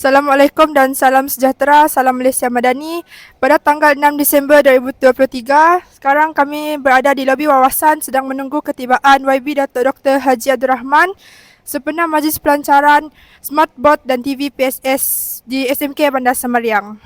Assalamualaikum dan salam sejahtera, salam Malaysia Madani. Pada tanggal 6 Disember 2023, sekarang kami berada di lobi wawasan sedang menunggu ketibaan YB Datuk Dr. Haji Abdul Rahman, sempena Majlis Pelancaran Smart Board dan TV PSS di SMK Bandar Semariang.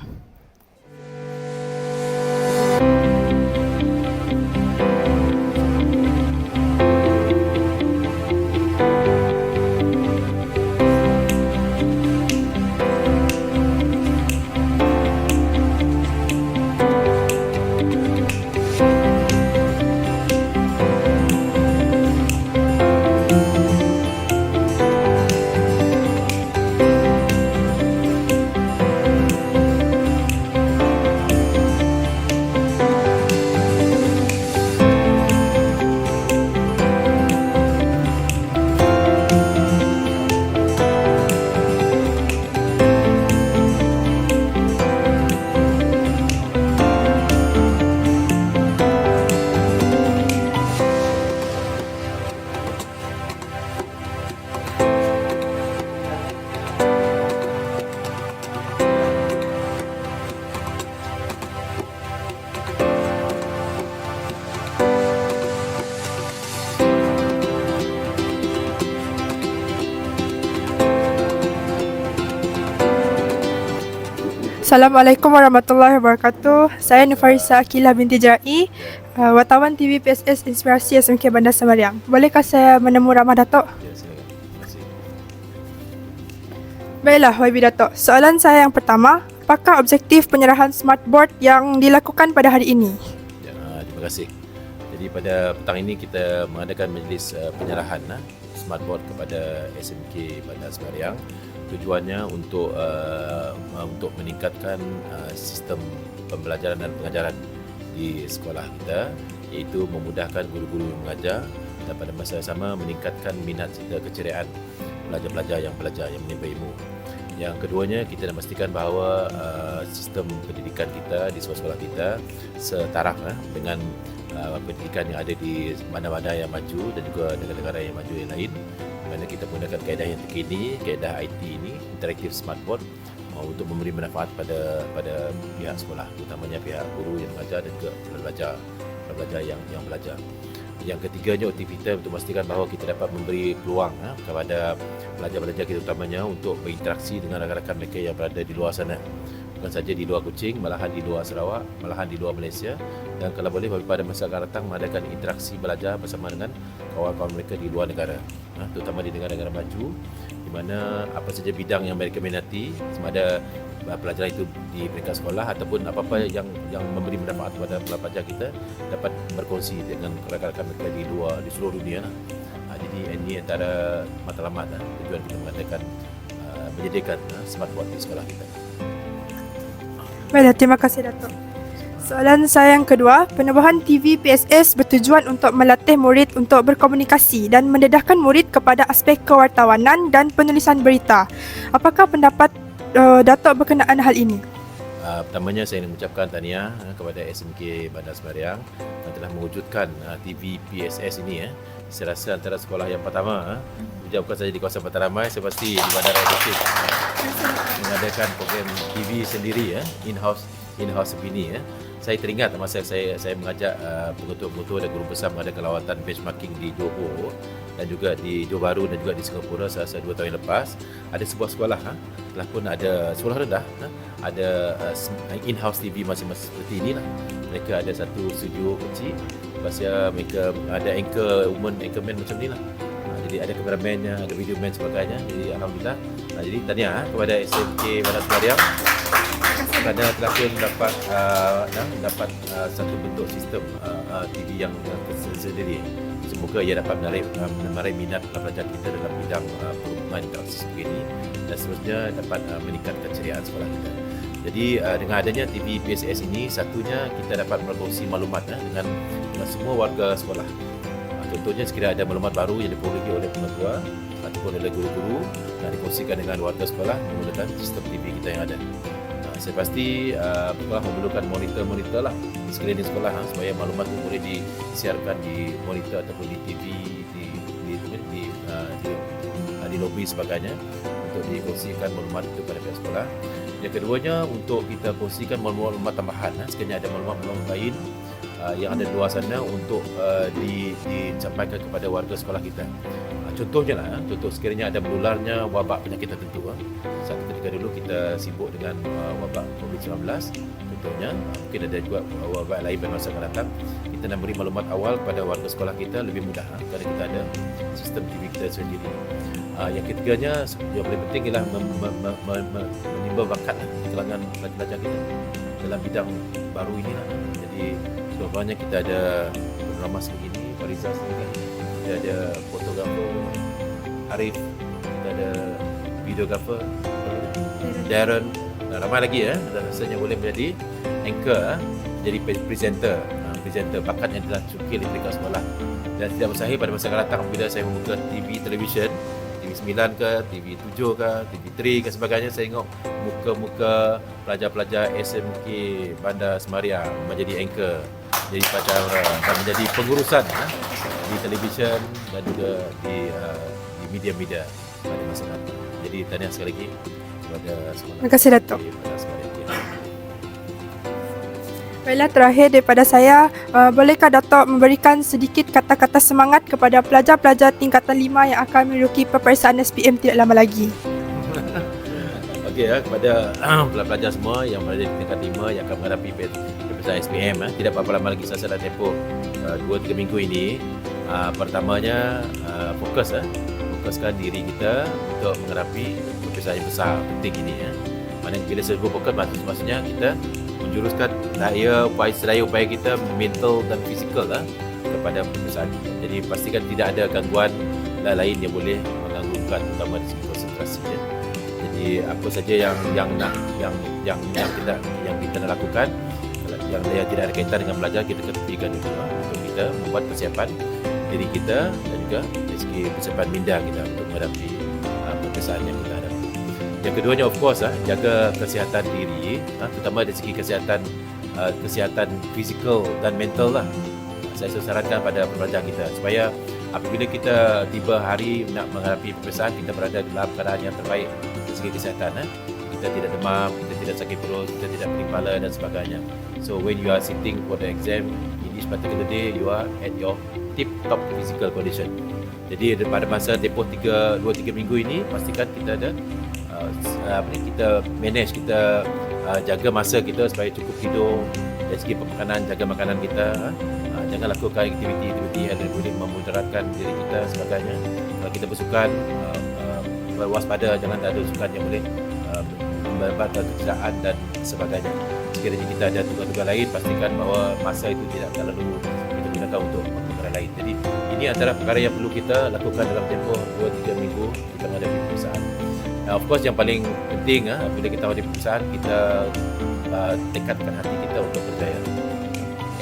Assalamualaikum warahmatullahi wabarakatuh. Saya Nufarisa Akilah binti Jai, wartawan TV PSS Inspirasi SMK Bandar Semariang. Bolehkah saya menemu ramah Datuk? Ya, silakan. Terima kasih. Baiklah, YB Datuk. Soalan saya yang pertama, apakah objektif penyerahan smart board yang dilakukan pada hari ini? Ya, terima kasih. Jadi pada petang ini kita mengadakan majlis penyerahan smart board kepada SMK Bandar Semariang. Tujuannya untuk meningkatkan sistem pembelajaran dan pengajaran di sekolah kita, iaitu memudahkan guru-guru yang mengajar dan pada masa yang sama meningkatkan minat serta keceriaan pelajar-pelajar yang belajar yang menimba ilmu. Yang keduanya, kita nak memastikan bahawa sistem pendidikan kita di sekolah-sekolah kita setaraf dengan pendidikan yang ada di bandar-bandar yang maju dan juga negara-negara yang maju yang lain, di mana kita menggunakan kaedah yang terkini, kaedah IT ini, Interactive Smart Board, untuk memberi manfaat pada pihak sekolah, terutamanya pihak guru yang mengajar dan juga pelajar yang belajar. Yang ketiganya, aktiviti kita untuk memastikan bahawa kita dapat memberi peluang kepada pelajar-pelajar kita utamanya untuk berinteraksi dengan rakan-rakan mereka yang berada di luar sana. Bukan saja di luar Kuching, malahan di luar Sarawak, malahan di luar Malaysia, dan kalau boleh pada masa akan datang mengadakan interaksi belajar bersama dengan kawan-kawan mereka di luar negara, terutama di negara-negara maju, di mana apa saja bidang yang mereka minati, sama ada pelajaran itu di peringkat sekolah ataupun apa-apa yang memberi manfaat kepada pelajar kita dapat berkongsi dengan rakan-rakan mereka di seluruh dunia. Jadi ini antara matlamat tujuan kita mengadakan menyediakan smart board di sekolah kita. Baiklah, terima kasih Datuk. Soalan saya yang kedua, penubuhan TV PSS bertujuan untuk melatih murid untuk berkomunikasi dan mendedahkan murid kepada aspek kewartawanan dan penulisan berita. Apakah pendapat Datuk berkenaan hal ini? Pertamanya saya ingin mengucapkan tahniah kepada SMK Bandar Semariang yang telah mewujudkan TV PSS ini. Saya rasa antara sekolah yang pertama, bukan saja di kawasan Petaramai, saya pasti di Bandar Raya Kuching mengadakan program TV sendiri, in-house begini. Saya teringat masa saya mengajak pengetua-pengetua dan guru besar mengadakan lawatan benchmarking di Johor dan juga di Johor Bahru dan juga di Singapura selasa 2 tahun yang lepas. Ada sebuah sekolah telah pun ada sekolah rendah ada in-house TV masing-masing seperti inilah. Mereka ada satu studio kecil, lepas mereka ada anchorman macam inilah. Jadi ada kameramannya, ada video man sebagainya. Jadi alhamdulillah. Jadi tahniah kepada SMK Bandar Semariang kerana telah pun dapat satu bentuk sistem TV yang tersendiri. Semoga ia dapat menarik minat pelajar kita dalam bidang perhubungan interaksi seperti ini dan seterusnya dapat meningkatkan keceriaan sekolah kita. Jadi dengan adanya TV PSS ini, satunya kita dapat berkongsi maklumat dengan semua warga sekolah. Contohnya sekiranya ada maklumat baru yang diperolehi oleh pengetua ataupun oleh guru-guru dan dikongsikan dengan warga sekolah menggunakan sistem TV kita yang ada. Saya pasti sekolah memerlukan monitor lah di sekeliling sekolah supaya maklumat itu boleh disiarkan di monitor ataupun di TV di lobi sebagainya untuk dikongsikan maklumat itu pada pihak sekolah. Yang keduanya untuk kita kongsikan maklumat tambahan. Sekiranya ada maklumat lain yang ada di luar sana untuk disampaikan kepada warga sekolah kita. Contohnya lah, contoh sekiranya ada menularnya wabak penyakit tertentu. Satu ketika dulu kita sibuk dengan wabak COVID-19. Contohnya, mungkin ada juga wabak lain pada masa akan datang. Kita nak beri maklumat awal kepada warga sekolah kita lebih mudah kerana kita ada sistem TV kita sendiri. Yang ketiganya, yang paling penting ialah menimba bakat di kalangan pelajar-pelajar kita dalam bidang baru ini lah. Jadi contohnya kita ada peneramah sebegini, Fariza sendiri, kita ada fotografer Arif, kita ada videografer Darren, ramai lagi dan rasanya boleh menjadi anchor, jadi presenter bakat yang telah cukil di peringkat sekolah. Dan tidak mustahil pada masa akan datang bila saya membuka televisyen TV 9 ke, TV 7 ke, TV 3 ke sebagainya, saya tengok muka-muka pelajar-pelajar SMK Bandar Semariang menjadi anchor, jadi pacara dan menjadi pengurusan di televisyen dan juga di media-media pada masa datang. Jadi tahniah sekali lagi kepada sekolah. Terima kasih Datuk. Baiklah, terakhir daripada saya, bolehkah Datuk memberikan sedikit kata-kata semangat kepada pelajar-pelajar tingkatan 5 yang akan menyuruki peperiksaan SPM tidak lama lagi? Okey, kepada pelajar semua yang berada di tingkat 5 yang akan menghadapi peperiksaan SPM, tidak berapa lama lagi saya dah tempoh 2-3 minggu ini. Pertamanya fokuskan diri kita untuk menghadapi peperiksaan yang besar, penting ini. Maknanya bila saya sebut fokus, maksudnya kita menjuruskan sedaya upaya kita mental dan fizikal kepada peperiksaan kita. Jadi pastikan tidak ada gangguan lain yang boleh mengganggukan, terutama dari segi konsentrasi. Jadi apa saja yang kita nak lakukan yang tidak ada kaitan dengan belajar, kita ketepikan dulu untuk kita membuat persiapan diri kita dan juga dari segi persiapan minda kita untuk menghadapi peperiksaan yang kita hadapi. Yang keduanya of course jaga kesihatan diri, terutama dari segi kesihatan fizikal dan mental lah. Saya sarankan pada pelajar kita supaya apabila kita tiba hari nak menghadapi peperiksaan, kita berada dalam keadaan yang terbaik dari segi kesihatan. Kita tidak demam, kita tidak sakit perut, kita tidak pening kepala dan sebagainya. So when you are sitting for the exam in this particular day, you are at your tip-top physical condition. Jadi pada masa tempoh 2-3 minggu ini, pastikan kita ada kita manage, kita jaga masa kita supaya cukup tidur, dari segi pemakanan, jaga makanan kita, jangan lakukan aktiviti yang boleh memudaratkan diri kita sebagainya. Kalau kita bersukan, berwaspada, jangan ada sukan yang boleh menyebabkan kecederaan dan sebagainya. Sekiranya kita ada tugas-tugas lain, pastikan bahawa masa itu tidak terlalu kita gunakan untuk perkara lain. Jadi ini antara perkara yang perlu kita lakukan dalam tempoh 2-3 minggu kita menghadapi peperiksaan. Of course yang paling penting bila kita menghadapi peperiksaan, kita tekadkan hati kita untuk berjaya.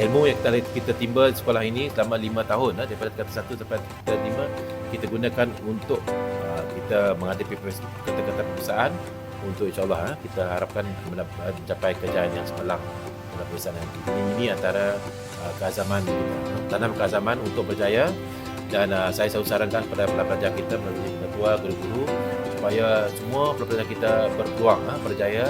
Ilmu yang kita timba di sekolah ini selama 5 tahun, daripada tingkatan 1 sampai tingkatan 5, kita gunakan untuk kita menghadapi kata-kata peperiksaan, untuk insyaAllah kita harapkan mencapai kejayaan yang cemerlang dalam peperiksaan nanti. Ini antara keazaman kita, tanam keazaman untuk berjaya. Dan saya selalu sarankan kepada pelajar kita melalui ketua, guru-guru, supaya semua pelajar kita berpeluang berjaya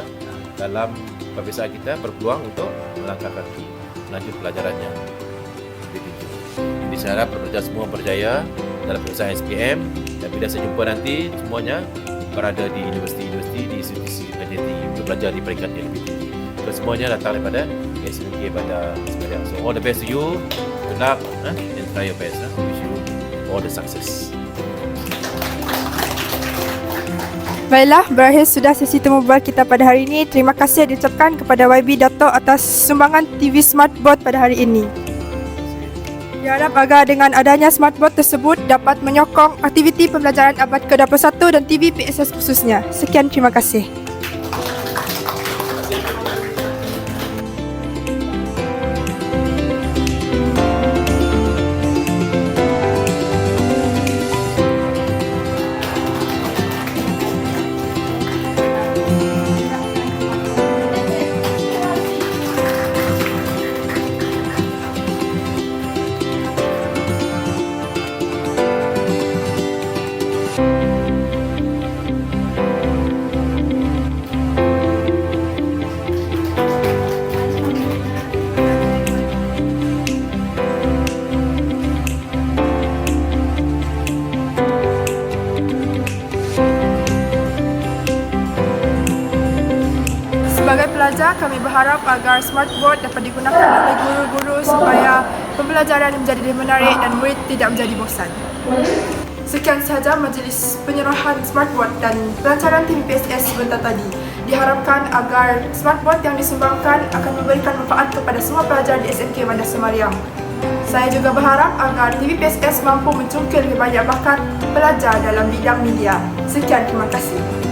dalam peperiksaan kita, berpeluang untuk melangkah kaki melanjut pelajaran yang lebih tinggi. Jadi saya harap pelajar semua berjaya dalam peperiksaan SPM, dan bila saya jumpa nanti semuanya berada di universiti-universiti, di institusi pendidikan untuk belajar di peringkat yang lebih tinggi. Semuanya datang daripada SMK Bandar Semariang. So all the best to you, good luck and try your best. Wish you all the success. Baiklah, berakhir sudah sesi temu bual kita pada hari ini. Terima kasih diucapkan kepada YB Datuk atas sumbangan TV Smart Board pada hari ini. Diharap agar dengan adanya Smart Board tersebut dapat menyokong aktiviti pembelajaran abad ke-21 dan TV PSS khususnya. Sekian, terima kasih. Seterusnya, kami berharap agar smartboard dapat digunakan oleh guru-guru supaya pembelajaran menjadi lebih menarik dan murid tidak menjadi bosan. Sekian sahaja majlis penyerahan smartboard dan pelancaran tim PSS sebentar tadi. Diharapkan agar smartboard yang disumbangkan akan memberikan manfaat kepada semua pelajar di SMK Bandar Semariang. Saya juga berharap agar TV PSS mampu mencungkil lebih banyak bakat pelajar dalam bidang media. Sekian, terima kasih.